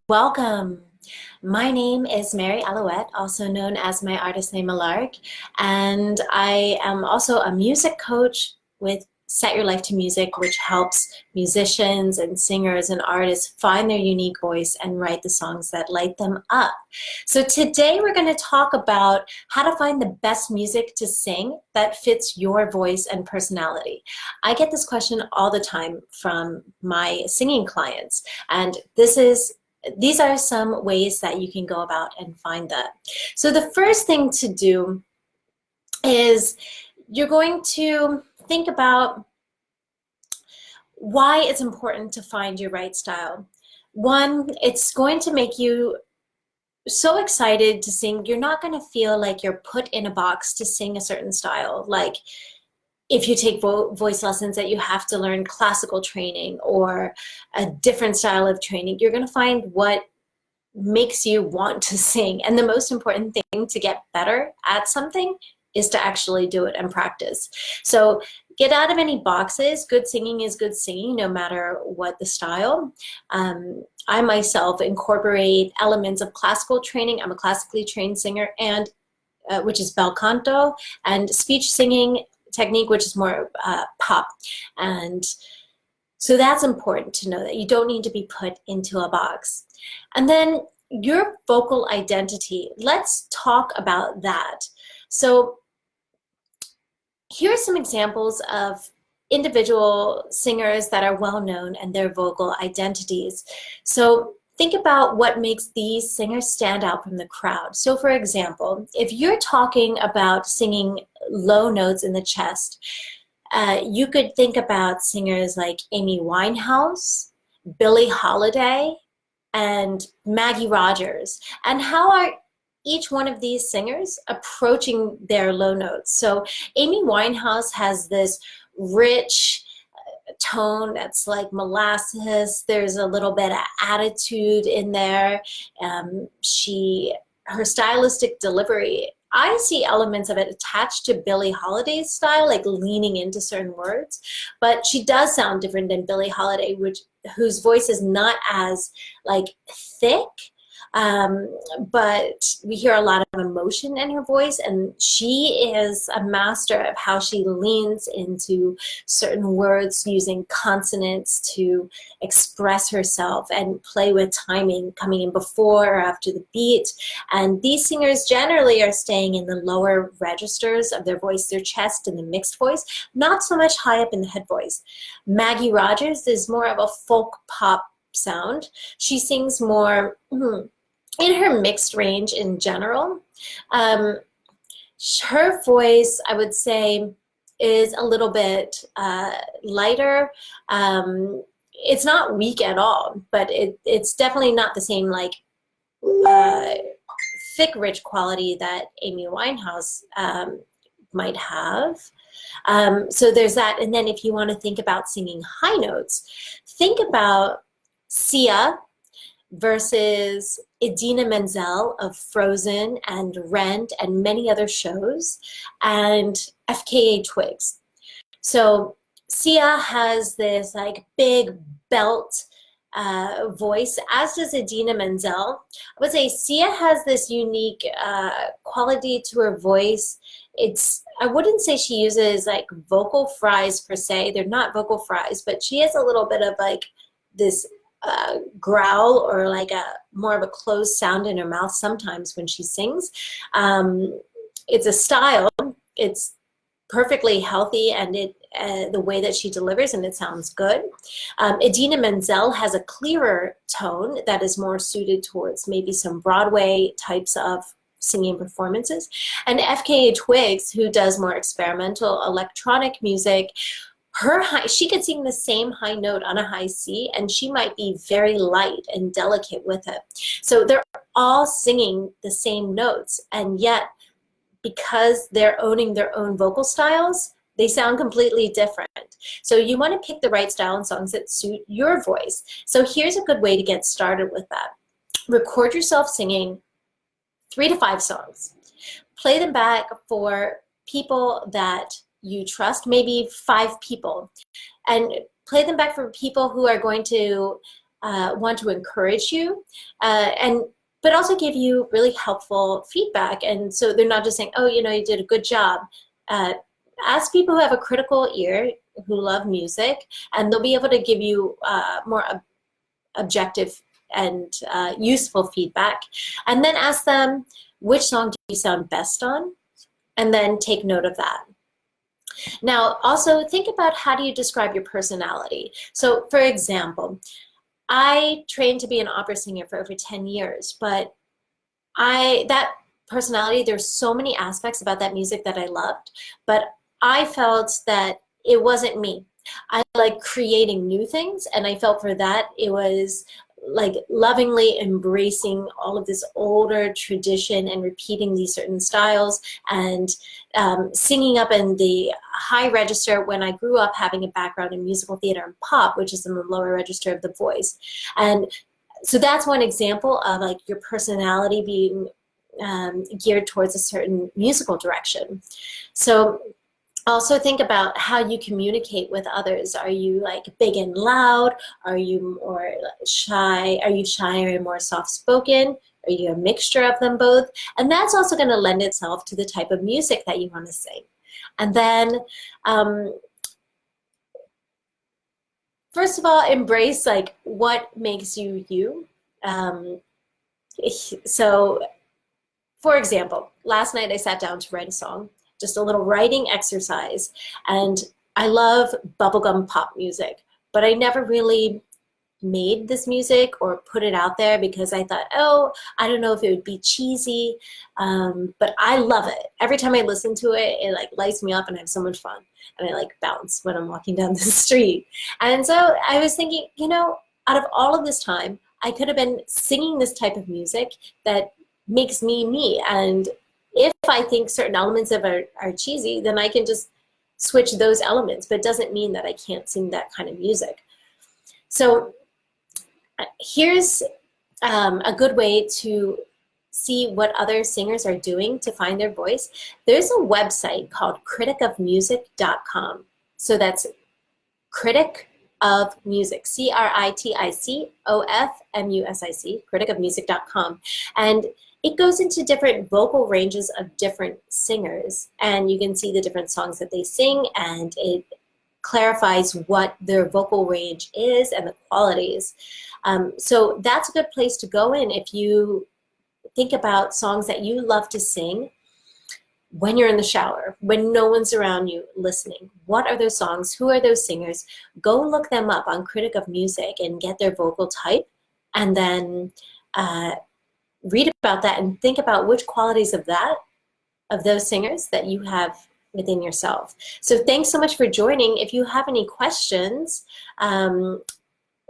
Welcome. My name is Mary Alouette, also known as my artist name Alark, and I am also a music coach with Set Your Life to Music, which helps musicians and singers and artists find their unique voice and write the songs that light them up. So today we're going to talk about how to find the best music to sing that fits your voice and personality. I get this question all the time from my singing clients, and these are some ways that you can go about and find that. So the first thing to do is you're going to think about why it's important to find your right style. One, it's going to make you so excited to sing. You're not going to feel like you're put in a box to sing a certain style. Like if you take voice lessons that you have to learn classical training or a different style of training, you're going to find what makes you want to sing. And the most important thing to get better at something is to actually do it and practice. So get out of any boxes. Good singing is good singing, no matter what the style. I myself incorporate elements of classical training. I'm a classically trained singer, and which is bel canto, and speech singing technique, which is more pop. And so that's important to know, that you don't need to be put into a box. And then your vocal identity, let's talk about that. So here are some examples of individual singers that are well known and their vocal identities. So think about what makes these singers stand out from the crowd. So for example, if you're talking about singing low notes in the chest, you could think about singers like Amy Winehouse, Billie Holiday, and Maggie Rogers. And how are each one of these singers approaching their low notes? So Amy Winehouse has this rich tone that's like molasses. There's a little bit of attitude in there. Her stylistic delivery, I see elements of it attached to Billie Holiday's style, like leaning into certain words, but she does sound different than Billie Holiday, whose voice is not as like thick, but we hear a lot of emotion in her voice, and she is a master of how she leans into certain words using consonants to express herself and play with timing coming in before or after the beat. And these singers generally are staying in the lower registers of their voice, their chest and the mixed voice, not so much high up in the head voice. Maggie Rogers is more of a folk pop sound. She sings more in her mixed range in general. Her voice, I would say, is a little bit lighter. It's not weak at all, but it's definitely not the same like thick, rich quality that Amy Winehouse might have. So there's that. And then if you want to think about singing high notes, think about Sia versus Idina Menzel of Frozen and Rent and many other shows, and FKA Twigs. So Sia has this like big belt voice, as does Idina Menzel. I would say Sia has this unique quality to her voice. I wouldn't say she uses like vocal fries per se. They're not vocal fries, but she has a little bit of like this growl or like a more of a closed sound in her mouth sometimes when she sings. It's a style. It's perfectly healthy, and the way that she delivers, and it sounds good. Idina Menzel has a clearer tone that is more suited towards maybe some Broadway types of singing performances. And FKA Twigs, who does more experimental electronic music, she could sing the same high note on a high C, and she might be very light and delicate with it. So they're all singing the same notes, and yet because they're owning their own vocal styles, they sound completely different. So you want to pick the right style and songs that suit your voice. So here's a good way to get started with that. Record yourself singing 3 to 5 songs. Play them back for people that you trust, maybe 5 people, and play them back for people who are going to want to encourage you, but also give you really helpful feedback. And so they're not just saying, oh, you know, you did a good job. Ask people who have a critical ear, who love music, and they'll be able to give you more objective and useful feedback. And then ask them, which song do you sound best on? And then take note of that. Now, also think about, how do you describe your personality? So for example, I trained to be an opera singer for over 10 years, but that personality, there's so many aspects about that music that I loved, but I felt that it wasn't me. I like creating new things, and I felt for that it was like lovingly embracing all of this older tradition and repeating these certain styles, and singing up in the high register when I grew up having a background in musical theater and pop, which is in the lower register of the voice. And so that's one example of like your personality being geared towards a certain musical direction. So also think about how you communicate with others. Are you like big and loud? Are you more shy? Are you shyer and more soft-spoken? Are you a mixture of them both? And that's also going to lend itself to the type of music that you want to sing. And then, first of all, embrace like what makes you you. So, for example, last night I sat down to write a song, just a little writing exercise. And I love bubblegum pop music, but I never really made this music or put it out there because I thought, oh, I don't know if it would be cheesy, but I love it. Every time I listen to it, it like lights me up and I have so much fun. And I like bounce when I'm walking down the street. And so I was thinking, you know, out of all of this time, I could have been singing this type of music that makes me me. And if I think certain elements of it are cheesy, then I can just switch those elements, but it doesn't mean that I can't sing that kind of music. So here's a good way to see what other singers are doing to find their voice. There's a website called criticofmusic.com. So that's Critic of Music, CRITICOFMUSIC, criticofmusic.com. And it goes into different vocal ranges of different singers, and you can see the different songs that they sing, and it clarifies what their vocal range is and the qualities. So that's a good place to go in if you think about songs that you love to sing when you're in the shower, when no one's around you listening. What are those songs? Who are those singers? Go look them up on Critic of Music and get their vocal type, and then read about that and think about which qualities of those singers that you have within yourself. So thanks so much for joining. If you have any questions,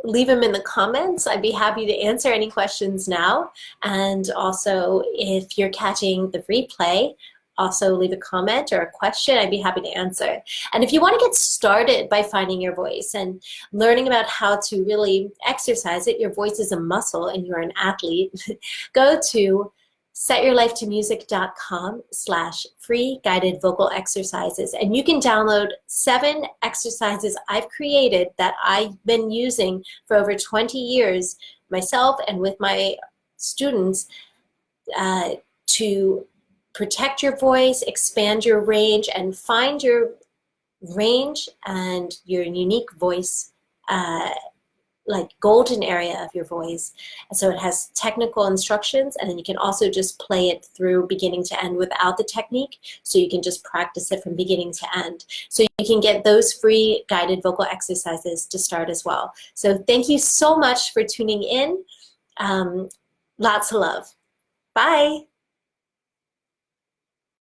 leave them in the comments. I'd be happy to answer any questions now. And also, if you're catching the replay, also leave a comment or a question. I'd be happy to answer. And if you want to get started by finding your voice and learning about how to really exercise it, your voice is a muscle and you're an athlete, go to setyourlifetomusic.com/free guided vocal exercises. And you can download 7 exercises I've created that I've been using for over 20 years myself and with my students to protect your voice, expand your range, and find your range and your unique voice, like golden area of your voice. And so it has technical instructions, and then you can also just play it through beginning to end without the technique, so you can just practice it from beginning to end. So you can get those free guided vocal exercises to start as well. So thank you so much for tuning in. Lots of love. Bye.